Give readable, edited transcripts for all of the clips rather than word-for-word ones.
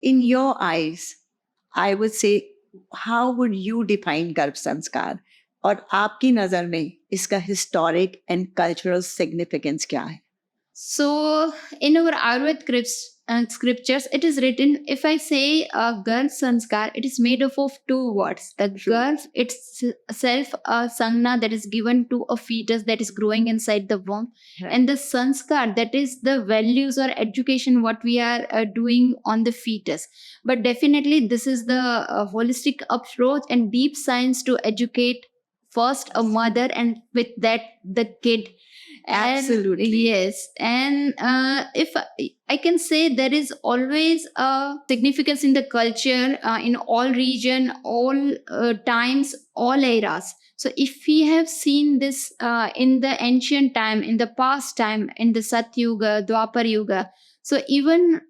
In your eyes, I would say, how would you define गर्भ संस्कार? और आपकी नजर में इसका हिस्टोरिक एंड कल्चरल सिग्निफिकेंस क्या है? So, in our Ayurved scriptures, it is written, if I say Garv Sanskar, it is made up of two words. The Garv itself, a Sangna that is given to a fetus that is growing inside the womb, Right. and the Sanskar, that is the values or education what we are doing on the fetus. But definitely, this is the holistic approach and deep science to educate first a mother and with that the kid. Absolutely. Yes. And if I can say, there is always a significance in the culture, in all region, all times, all eras. So if we have seen this in the ancient time, in the past time, in the Satyuga, Dwapar Yuga, so even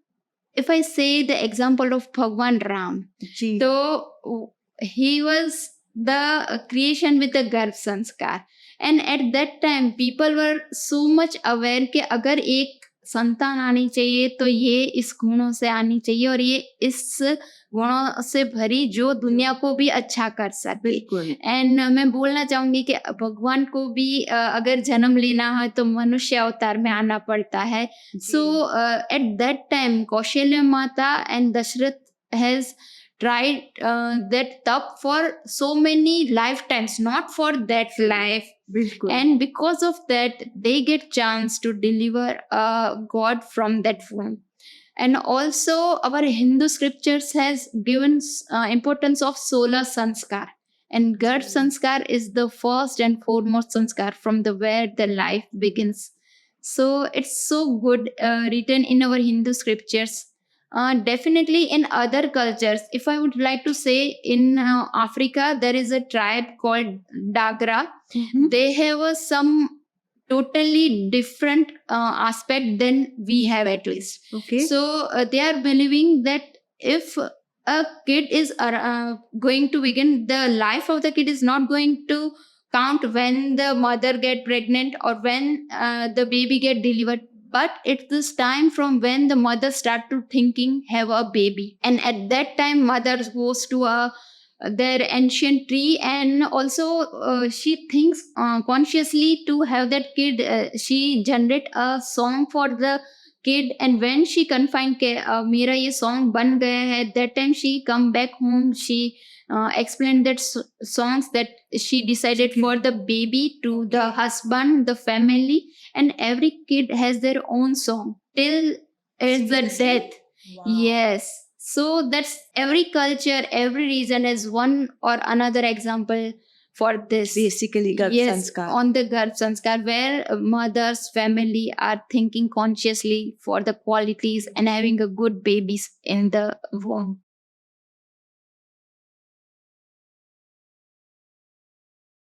if I say the example of Bhagwan Ram, ji. so he was the creation with the Garb Sanskar. And at that time, people were so much aware कि अगर एक संतान आनी चाहिए तो ये इस गुणों से आनी चाहिए और ये इस गुणों से भरी जो दुनिया को भी अच्छा कर सके. बिल्कुल. एंड मैं बोलना चाहूंगी कि भगवान को भी अगर जन्म लेना है तो मनुष्य अवतार में आना पड़ता है. So at that time, Kaushalya Mata and Dashrath has tried that tap for so many lifetimes, not for that life. बिल्कुल. And because of that, they get chance to deliver God from that womb. And also, our Hindu scriptures has given importance of solar sanskar. And Garb sanskar is the first and foremost sanskar from the where the life begins. So it's so good written in our Hindu scriptures. Definitely in other cultures, if I would like to say, in Africa, there is a tribe called Dagra. Mhm. They have some totally different aspect than we have, at least. Okay. So they are believing that if a kid is going to begin, the life of the kid is not going to count when the mother get pregnant or when the baby get delivered, but it's this time from when the mother start to thinking have a baby. And at that time, mother goes to their ancient tree, and also she thinks consciously to have that kid. She generate a song for the kid, and when she confined के मेरा ये song बन गया है, that time she come back home, she explained that songs that she decided for the baby to the husband, the family, and every kid has their own song till is the death. Wow. Yes. So that's every culture, every region has one or another example for this. Basically, गर्भ Yes, संस्कार. on the Garb Sanskar, where mothers, family are thinking consciously for the qualities and having a good babies in the womb.